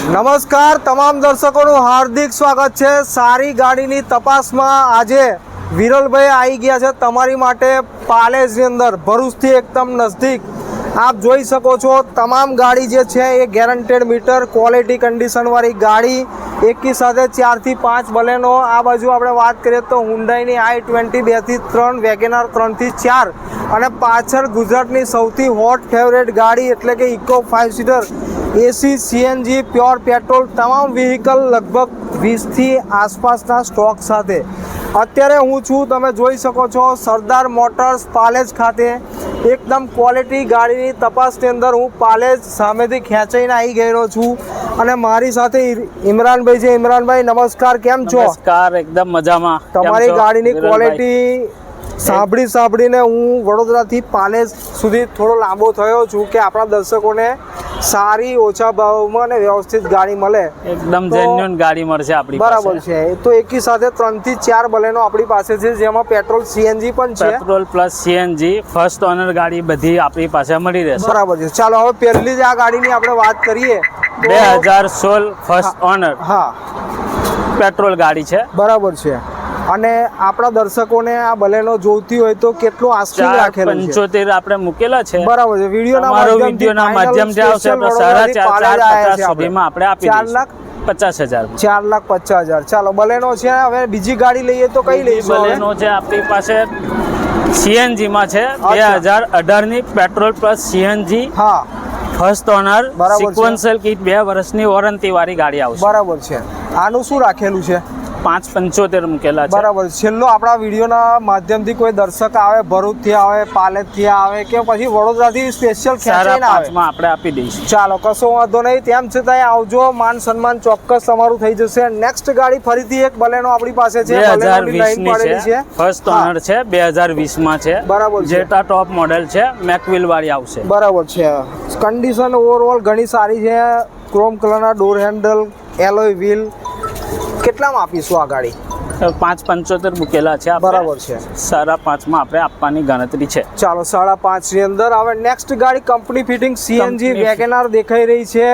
નમસ્કાર તમામ દર્શકોનું હાર્દિક સ્વાગત છે। સારી ગાડીની તપાસમાં આજે વિરલભાઈ આવી ગયા છે તમારી માટે પાલેજની અંદર, ભરૂચથી એકદમ નજદીક। આપ જોઈ શકો છો તમામ ગાડી જે છે એ ગેરંટેડ મીટર, ક્વોલિટી કન્ડિશનવાળી ગાડી, એકી સાથે 4 થી 5 બલેનો। આ બાજુ આપણે વાત કરીએ તો હુન્ડાઈની i20 2 થી 3, વેગેનાર 3 થી 4 અને પાછળ ગુજરાતની સૌથી હોટ ફેવરેટ ગાડી એટલે કે Eeco 5 seater AC, CNG, pure petrol તમામ વ્હીકલ લગભગ 20 થી આસપાસના સ્ટોક સાથે અત્યારે હું છું, તમે જોઈ શકો છો સરદાર મોટર્સ પાલેજ ખાતે। એકદમ ક્વોલિટી ગાડીની તપાસની અંદર હું પાલેજ સામેથી ખેંચાઈને આવી ગયેલો છું અને મારી સાથે ઇમરાનભાઈ છે। ઇમરાનભાઈ નમસ્કાર, કેમ છો? નમસ્કાર, એકદમ મજામાં। તમારી ગાડીની ક્વોલિટી સાંભળીને હું વડોદરાથી પાલેજ સુધી થોડો લાંબો થયો છું કે આપણા દર્શકોને સારી ઓછા ભાવમાં અને વ્યવસ્થિત ગાડી મળે, એકદમ જેન્યુઅન ગાડી મળશે આપણી પાસે। બરાબર છે। તો એકી સાથે 3 થી 4 બલેનો આપણી પાસે છે, જેમાં પેટ્રોલ સીએનજી પણ છે। Petrol plus CNG first honour ગાડી બધી આપણી પાસે મળી રહેશે। બરાબર છે। ચાલો હવે પહેલી જ આ ગાડીની આપણે વાત કરીએ। 2016 ફર્સ્ટ ઓનર હા, પેટ્રોલ ગાડી છે। બરાબર છે। અને આપણા દર્શકોને આ બલેનો જોઈતી હોય તો કેટલું આસ્કિંગ રાખેલું છે? 75 આપણે મૂકેલા છે। બરાબર છે। વિડીયોના માધ્યમથી આવશે તો 4.5 સુધીમાં આપણે આપી 4,50,000 4,50,000। ચાલો બલેનો છે। હવે બીજી ગાડી લઈએ તો કઈ લઈશું? બલેનો છે આપણી પાસે સીએનજી માં છે, 2018 ની પેટ્રોલ પ્લસ સીએનજી। હા, ફર્સ્ટ ઓનર, સિક્વન્શિયલ કિટ, 2 વર્ષની વોરંટી વાળી ગાડી આવશે। બરાબર છે। આનું શું રાખેલું છે? 5,75 મૂકેલા છે। બરાબર। છેલ્લો આપણા વિડીયોના માધ્યમથી કોઈ દર્શક આવે, ભરૂચથી આવે, પાલેજથી આવે કે પછી વડોદરાથી સ્પેશિયલ ખેંચાઈને આવે, આપણે આપી દઈશું। ચાલો કશો વાંધો નહીં, તેમ છતાં આવજો, માન સન્માન ચોક્કસ તમારું થઈ જશે। નેક્સ્ટ ગાડી ફરીથી એક બલેનો આપણી પાસે છે, 2020 છે, ફર્સ્ટ ઓનર છે, 2020 માં છે। બરાબર છે। જેટા ટોપ મોડેલ છે, મેકવિલ વાળી આવશે। બરાબર છે। કન્ડિશન ઓવરઓલ ઘણી સારી છે, ક્રોમ કલરના ડોર હેન્ડલ, એલોય વ્હીલ। કેટલામાં આપીશું આ ગાડી? 5,75 મૂકેલા છે। બરાબર છે। 5.5 માં આપણે આપવાની ગણતરી છે। ચાલો 5.5 ની અંદર। હવે નેક્સ્ટ ગાડી કંપની ફિટિંગ સીએનજી વેગેનાર દેખાઈ રહી છે,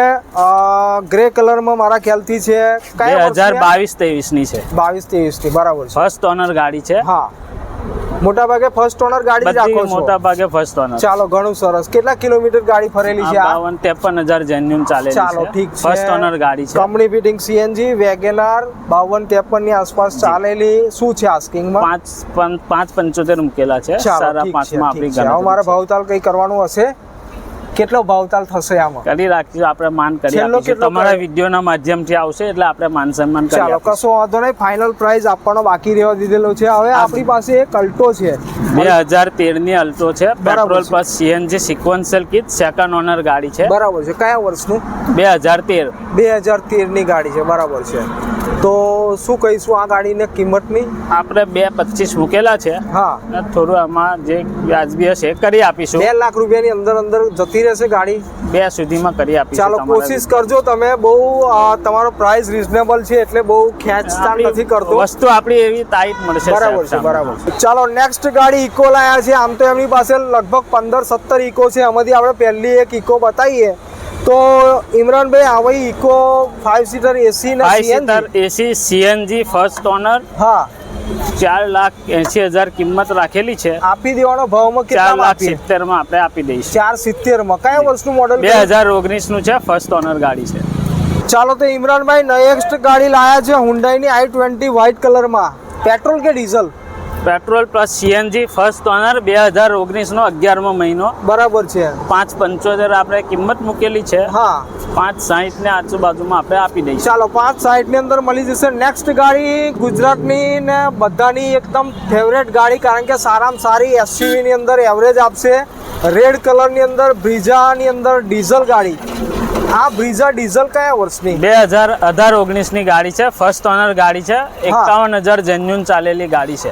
ગ્રે કલરમાં મારા ખ્યાલથી છે। 2022-23 ની છે। 22-23 ની, બરાબર છે। ફર્સ્ટ ઓનર ગાડી છે। હા, મોટા ભાગે ફર્સ્ટ ઓનર ગાડી જ રાખો છો? મોટા ભાગે ફર્સ્ટ ઓનર। ચાલો ઘણું સરસ। કેટલા કિલોમીટર ગાડી ફરેલી છે? 52-53,000 જેન્યુઅન ચાલેલી છે। ચાલો ઠીક છે। ફર્સ્ટ ઓનર ગાડી છે, કંપની ફિટિંગ સીએનજી વેગેનાર 52-53 ની આસપાસ ચાલેલી। શું છે આસ્કિંગમાં? 5,75 મૂકેલા છે। 5.5 માં આપણી ગણતરી। હવે મારા ભાવતાલ કઈ કરવાનું હશે? કેટલો ભાવતાલ થશે આમાં? કરી રાખીશું આપણે, માન કરી આપીશું। તમારા વિડીયોના માધ્યમથી આવશે એટલે આપણે માન સન્માન કરી ચાલો કશો વાંધો નહીં, ફાઇનલ પ્રાઇસ આપવાનો બાકી રહેવા દીધેલો છે। હવે આપણી પાસે એક અલ્ટો છે, 2013 ની અલ્ટો છે, petrol plus CNG, sequential kit, second owner ગાડી છે। બરાબર છે। કયા વર્ષનું? 2013 ની ગાડી છે, બરાબર છે। તો શું કહીશું આ ગાડીને કિંમતની? આપણે 2,25 મૂકેલા છે। હા, થોડું આમાં જે વ્યાજબી હશે કરી આપીશું। 2 લાખ રૂપિયાની અંદર જતી રહેશે ગાડી? 2 સુધીમાં કરી આપીશું। ચાલો કોશિશ કરજો તમે, બહુ તમારો પ્રાઇસ રીઝનેબલ છે એટલે બહુ ખેંચતાણ નથી કરતો, વસ્તુ આપણી એવી ટાઈટ મળશે। બરાબર છે, બરાબર છે। ચાલો નેક્સ્ટ ગાડી ઇકો લાયા છે। આમ તો એમની પાસે લગભગ 15-17 ઇકો છે, એમાંથી આપણે પહેલી એક ઇકો બતાવીએ તો ઇમરાનભાઈ આવી ઇકો 5 સીટર એસી ને એસી સીએનજી ફર્સ્ટ ઓનર। હા, 4,80,000 કિંમત રાખેલી છે। આપી દેવાનો ભાવમાં કેટલા? 4,70,000 માં આપણે આપી દઈશું। 4,70,000 માં। કયા વર્ષનું મોડેલ? 2019 નું છે, ફર્સ્ટ ઓનર ગાડી છે। ચાલો તો ઇમરાનભાઈ નેક્સ્ટ ગાડી લાયા છે હુન્ડાઈની i20 વ્હાઇટ કલરમાં, પેટ્રોલ કે diesel? Petrol plus CNG first honour, 2019 નો 11મો મહિનો। બરાબર છે। 5,75 આપણે કિંમત મૂકેલી છે। હા, 5,60 ને આજુબાજુમાં આપણે આપી દઈશું। ચાલો 5,60 ની અંદર મળી જશે। નેક્સ્ટ ગાડી ગુજરાતની ને બધાની એકદમ ફેવરેટ ગાડી, કારણ કે સારામાં સારી એસયુવી ની અંદર એવરેજ આપશે। રેડ કલરની અંદર બ્રીઝાની અંદર ડીઝલ ગાડી। આ બ્રીઝા ડીઝલ કયા વર્ષની? 2018-19 ની ગાડી છે, ફર્સ્ટ ઓનર ગાડી છે, 51,000 જેન્યુઅન ચાલેલી ગાડી છે।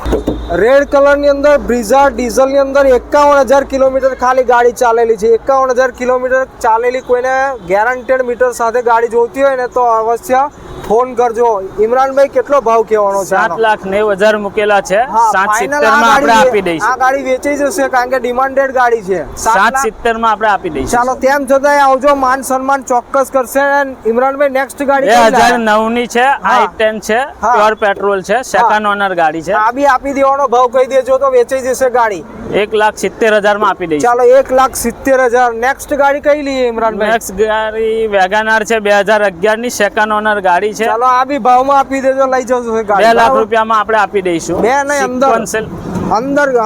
રેડ કલરની અંદર બ્રીઝા ડીઝલની અંદર 51,000 કિલોમીટર ખાલી ગાડી ચાલેલી છે। 51,000 કિલોમીટર ચાલેલી કોઈને ગેરંટેડ મીટર સાથે ગાડી જોઈતી હોય ને તો અવશ્ય ફોન કરજો. ઇમરાનભાઈ કેટલો ભાવ કહેવાનો છે આનો? 7,90,000 મૂકેલા છે. હા, 770 final માં આપણે આ આપી દઈશું. આ ગાડી વેચાઈ જશે કારણ કે ડિમાન્ડેડ ગાડી છે. 770 માં આપણે આપી દઈશું. ચાલો, તેમ છતાંય આવજો, માન સન્માન ચોક્કસ કરશે. અને ઇમરાનભાઈ નેક્સ્ટ ગાડી કઈ લાયા? 2009 ની છે. હા. i10 છે. હા. પ્યોર પેટ્રોલ છે. સેકન્ડ ઓનર ગાડી છે. આ બી આપી દેવાનો ભાવ કહી દેજો તો વેચાઈ જશે ગાડી. 1,70,000 માં આપી દઈશું. ચાલો, 1,70,000. નેક્સ્ટ ગાડી કઈ લઈએ ઇમરાનભાઈ? નેક્સ્ટ ગાડી વેગનાર છે. 2011 ની સેકન્ડ ઓનર ગાડી છે. ચાલો, આ બી ભાવમાં આપી દેજો, લઈ જજો ગાડી. 2 લાખ બરાબર? રૂપિયામાં આપણે આપી દઈશું. બે નહીં, અંદર. Sequential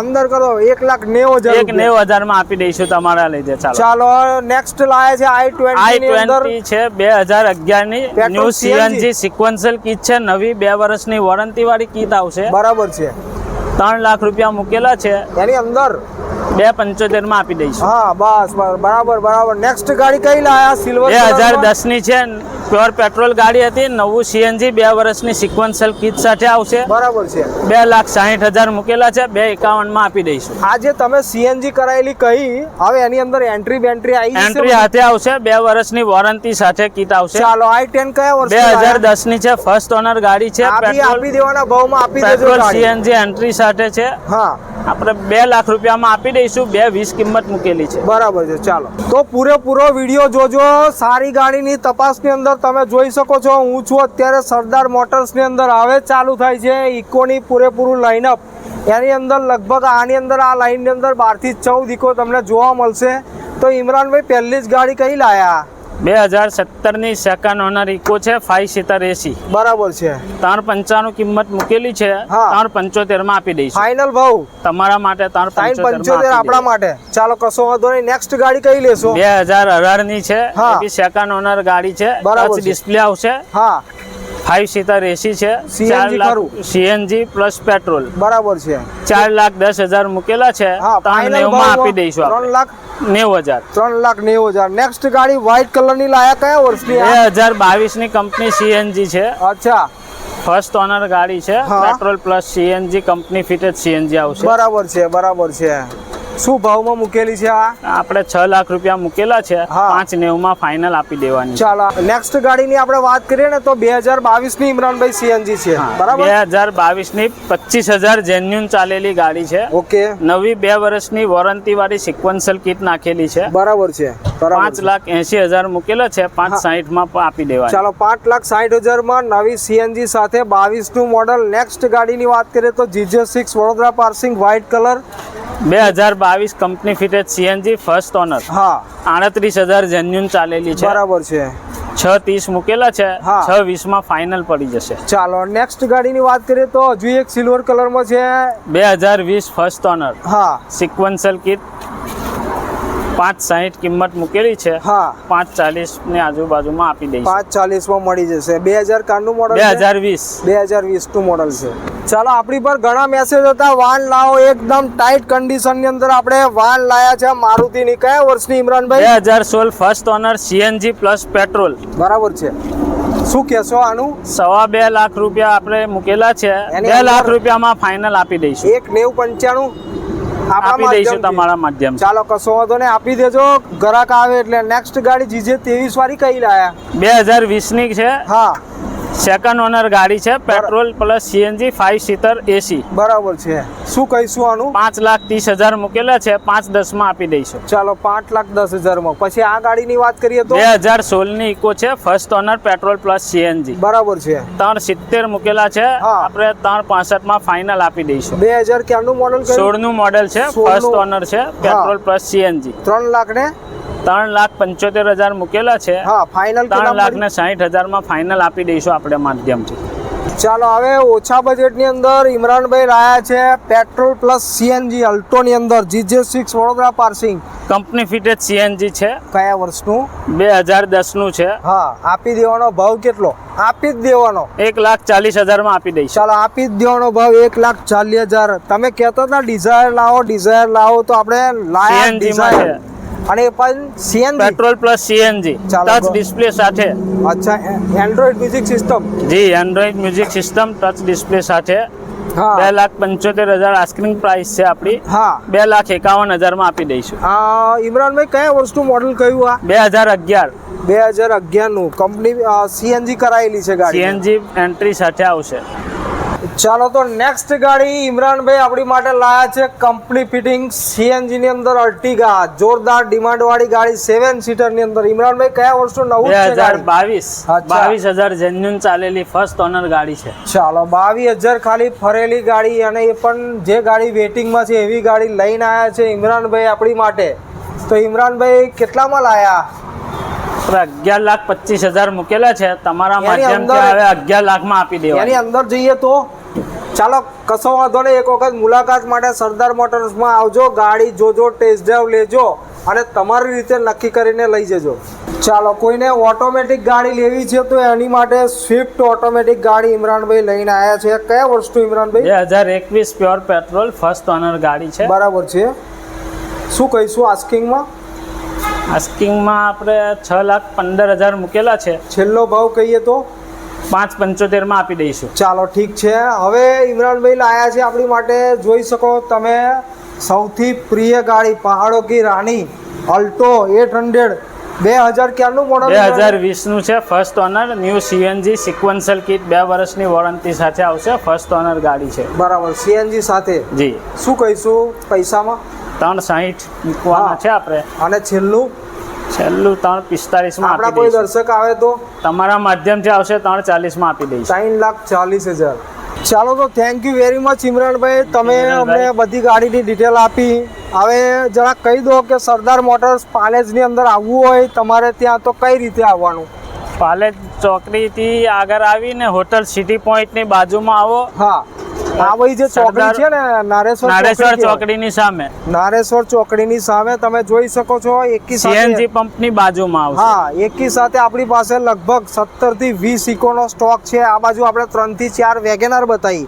અંદર કરો 1,90,000. 1,90,000 માં આપી દઈશું તમારા લીધે. ચાલો, ચાલો, નેક્સ્ટ લાયા છે i20 ની અંદર. i20 છે. 2011 ની Petrol new CNG. CNG sequential kit છે. નવી 2 વર્ષની વોરંટી વાળી કીટ આવશે. બરાબર છે. 3 લાખ રૂપિયા મૂકેલા છે. એની અંદર 2,75,000 માં આપી દઈશું. હા, બસ બરાબર. નેક્સ્ટ ગાડી કઈ લાયા? સિલ્વર 2010 ની છે. પ્યોર પેટ્રોલ ગાડી હતી. નવું CNG 2 વર્ષની સિક્વન્શિયલ કીટ સાથે આવશે. બરાબર છે. 2,60,000 મૂકેલા છે. 2,51 માં આપી દઈશું. આ જે તમે CNG કરાયેલી કહી, હવે એની અંદર એન્ટ્રી બેન્ટ્રી આવી જશે? એન્ટ્રી હાથે આવશે. 2 વર્ષની વોરંટી સાથે કીટ આવશે. ચાલો, i10 કયા વર્ષ? 2010 ની છે. ફર્સ્ટ ઓનર ગાડી છે. આપી દેવાના ભાવમાં આપી દેજો પેટ્રોલ ગાડી. CNG એન્ટ્રી સાથે છે. હા, આપણે 2 લાખ રૂપિયામાં આપી દઈશું. 2,20 કિંમત મૂકેલી છે. બરાબર છે. ચાલો, તો પૂરેપૂરો વિડીયો જોજો. સારી ગાડીની તપાસની અંદર તમે જોઈ શકો છો. હું છું અત્યારે સરદાર મોટર્સની અંદર. હવે ચાલુ થાય છે ઇકોની પૂરેપૂરું લાઇનઅપ. એની અંદર લગભગ આની અંદર આ લાઇનની અંદર 12 થી 14 ઇકો તમને જોવા મળશે. તો ઇમરાનભાઈ, પહેલી જ ગાડી કઈ લાયા? 2017 ની સેકન્ડ ઓનર ઇકો છે. 5 સીટર AC. બરાબર છે. 3,95 કિંમત મૂકેલી છે. હા. 3,75 માં આપી દઈશું. ફાઇનલ ભાવ તમારા માટે 3,75 આપણા માટે. ચાલો, કશો વાંધો નહીં. નેક્સ્ટ ગાડી કઈ લેશો? 2018 ની છે. હા. એ બી સેકન્ડ ઓનર ગાડી છે. બરાબર ટચ છે. ડિસ્પ્લે આવશે. હા, 5 સીટર AC છે. CNG 4 લાખ ખરું. CNG plus petrol. બરાબર છે. 4,10,000 મૂકેલા છે. હા, 3,90 માં આપી દઈશું. 3,90,000. 90,000. 3,90,000. નેક્સ્ટ ગાડી વ્હાઇટ કલરની લાયા કયા વર્ષની? 2022 ની કંપની CNG છે. અચ્છા, ફર્સ્ટ ઓનર ગાડી છે. હા. Petrol plus CNG company fitted CNG આવશે. બરાબર છે. શું ભાવમાં મૂકેલી છે આ? આપણે 6 લાખ રૂપિયા મૂકેલા છે. હા. 5,90 માં ફાઇનલ આપી દેવાની. ચાલો, નેક્સ્ટ ગાડીની આપણે વાત કરીએ ને તો 2022 ની ઇમરાનભાઈ CNG છે. બરાબર. 2022 ની 25,000 જેન્યુન ચાલેલી ગાડી છે. ઓકે, નવી 2 વર્ષની વોરંટી વાળી સિક્વન્શિયલ કીટ નાખેલી છે. બરાબર છે. 5,80,000 મૂકેલા છે. 5,60 માં આપી દેવાની. ચાલો, 5,60,000 માં નવી CNG સાથે 22 નું મોડલ. નેક્સ્ટ ગાડીની વાત કરીએ તો GJ6 Vadodara passing white colour. 2022 company fitted CNG first honour. હા, 38,000 જેન્યુન ચાલેલી છે. બરાબર છે. 6,30 મૂકેલા છે. હા. 6,20 માં ફાઇનલ પડી જશે. ચાલો, નેક્સ્ટ ગાડીની વાત કરીએ તો હજુ એક સિલ્વર કલરમાં છે. 2020 ફર્સ્ટ ઓનર હા, સિક્વન્શિયલ કીટ. 5,60 કિંમત મૂકેલી છે. હા, 5,40 ની આજુબાજુમાં આપી દઈશું. 5,40 માં મળી જશે. 2000 નું મોડલ? 2020. 2020 નું મોડલ છે. ચાલો, આપણી પર ઘણા મેસેજ હતા વાન લાવો. એકદમ ટાઈટ કન્ડિશન ની અંદર આપણે વાન લાયા છે મારુતિની. કયા વર્ષની Imranbhai? 2016 first honour CNG plus petrol. બરાબર છે. શું કહેશો આનું? 2.5 લાખ રૂપિયા આપણે મૂકેલા છે. એની 2 લાખ અંદર રૂપિયામાં ફાઇનલ આપી દઈશું. 1,90,95 આપી દઈશું તમારા માધ્યમથી. ચાલો, કશો વાંધો નહીં, આપી દેજો. ગ્રાહક આવે એટલે. નેક્સ્ટ ગાડી GJ23 વાળી કઈ લાયા? 2020 ની છે. હા, સેકન્ડ ઓનર ગાડી છે. Petrol plus CNG 5 seater AC. બરાબર છે. શું કહીશું આનું? 5,30,000 મૂકેલા છે. 5,10 માં આપી દઈશું. ચાલો, 5,10,000 માં. પછી આ ગાડીની વાત કરીએ તો 2016 ની ઇકો છે. First honour petrol plus CNG. બરાબર છે. 370 મૂકેલા છે. હા. આપણે 365 માં ફાઇનલ આપી દઈશું. 2000 ક્યારનું મોડલ? 16 નું મોડેલ છે. 16 ફર્સ્ટ ઓનર છે. Petrol plus CNG. 3 લાખ ને 3,75,000 મૂકેલા છે. હા, ફાઇનલ 3,60,000 માં ફાઇનલ આપી દઈશું આપણે માધ્યમથી. ચાલો, હવે ઓછા બજેટની અંદર ઇમરાનભાઈ લાયા છે પેટ્રોલ પ્લસ CNG અલ્ટો ની અંદર. GJ6 Vadodara passing company fitted CNG છે. કયા વર્ષનું? 2010 નું છે. હા, આપી દેવાનો ભાવ કેટલો? આપી જ દેવાનો. 1,40,000 માં આપી દઈશું. ચાલો, આપી જ દેવાનો ભાવ 1,40,000. તમે કહેતા હતા ડિઝાયર લાવો તો આપણે લાયા CNG માં ડિઝાયર. અને એ પણ CNG પેટ્રોલ પ્લસ CNG ચાલો, ટચ ડિસ્પ્લે સાથે. અચ્છા, એન્ડ્રોઇડ મ્યુઝિક સિસ્ટમ. જી, Android music system touch display સાથે. હા. 2,75,000 આસ્કિંગ પ્રાઇસ છે આપણી. હા 2,51,000 માં આપી દઈશું. ઇમરાનભાઈ કયા વર્ષનું મોડલ કયું આ 2011 2011 નું કંપની સીએનજી કરાયેલી છે ગાડી સીએનજી એન્ટ્રી સાથે આવશે. ચાલો તો નેક્સ્ટ ગાડી ઇમરાનભાઈ આપણી માટે લાયા છે કંપની ફિટિંગ સીએનજી ની અંદર અર્ટિગા જોરદાર ડિમાન્ડ વાળી ગાડી 7 સીટર ની અંદર. ઇમરાનભાઈ કયા વર્ષનું નવું છે ગાડી 2022 અચ્છા. 22,000 જેન્યુન ચાલેલી ફર્સ્ટ ઓનર ગાડી છે. ચાલો 22,000 ખાલી ફરેલી ગાડી અને એ પણ જે ગાડી વેટિંગમાં છે એવી ગાડી લઈને આવ્યા છે ઇમરાનભાઈ આપણી માટે. તો ઇમરાનભાઈ કેટલામાં લાયા 11,25,000 મૂકેલા છે તમારા એની માધ્યમથી. અંદર- હવે 11 લાખમાં આપી એની દેવા. અંદર જઈએ તો ચાલો કશો વાંધો નહીં, એક વખત મુલાકાત માટે સરદાર મોટર્સમાં આવજો, ગાડી જોજો, ટેસ્ટ ડ્રાઈવ લેજો અને તમારી રીતે નક્કી કરીને લઈ જજો. ચાલો કોઈને ઓટોમેટિક ગાડી લેવી છે તો એની માટે સ્વિફ્ટ ઓટોમેટિક ગાડી ઇમરાનભાઈ લઈને આવ્યા છે. કયા વર્ષનું Imranbhai 2021 pure petrol first honour ગાડી છે. બરાબર છે. શું કહીશું આસ્કિંગમાં આસ્કિંગમાં આપણે 6,15,000 મૂકેલા છે. છેલ્લો ભાવ કહીએ તો 5,75 માં આપી દઈશું. ચાલો ઠીક છે. હવે ઇમરાનભાઈ લાયા છે આપણી માટે, જોઈ શકો તમે, સૌથી પ્રિય ગાડી પહાડો કી રાની અલ્ટો 800 2000 ક્યારનું મોડલ 2020 નું છે. First honour new CNG sequential kit 2 વર્ષની વોરંટી સાથે આવશે. ફર્સ્ટ ઓનર ગાડી છે. બરાબર સીએનજી સાથે. જી શું કહીશું પૈસામાં 360 મૂકવાના છે આપણે. અને છેલ્લું છેલ્લું 345 માં આપણા આપી કોઈ દઈશું. દર્શક આવે તો તમારા માધ્યમથી આવશે 340 માં આપી દઈશું. 3,40,000. ચાલો તો thank you very much Imranbhai, તમે ઇમરાનભાઈ. અમને બધી ગાડીની ડિટેલ આપી. હવે જરા કહી દો કે સરદાર મોટર્સ પાલેજની અંદર આવવું હોય તમારે ત્યાં તો કઈ રીતે આવવાનું? પાલેજ ચોકડીથી આગળ આવીને હોટલ સિટી પોઈન્ટની બાજુમાં આવો. હા આ વહી જે ચોકડી સરદાર- છે ને નારેશ્વર નારેશ્વર ચોકડી કહેવાય. ચોકડીની સામે નારેશ્વર ચોકડીની સામે તમે જોઈ શકો છો. એકી સીએનજી સાથે પંપની બાજુમાં આવશે. હા એકી સાથે આપણી પાસે લગભગ 17 થી 20 ઇકોનો સ્ટોક છે. આ બાજુ આપણે 3 થી 4 વેગેનાર બતાવી,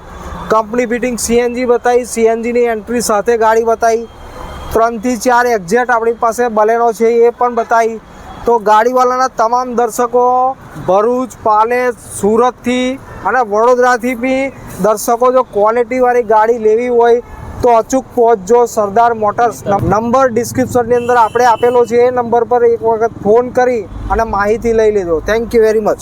કંપની ફિટિંગ સીએનજી બતાવી, સીએનજીની એન્ટ્રી સાથે ગાડી બતાવી, 3 થી 4 એક્ઝેક્ટ આપણી પાસે બલેનો છે એ પણ બતાવી. તો ગાડીવાળાના તમામ દર્શકો ભરૂચ, પાલેજ, સુરતથી અને વડોદરાથી બી દર્શકો જો ક્વોલિટીવાળી ગાડી લેવી હોય તો અચૂક પહોંચજો સરદાર મોટર્સ. નંબર ડિસ્ક્રિપ્શનની અંદર આપણે આપેલો છે, એ નંબર પર એક વખત ફોન કરી અને માહિતી લઈ લેજો. Thank you very much.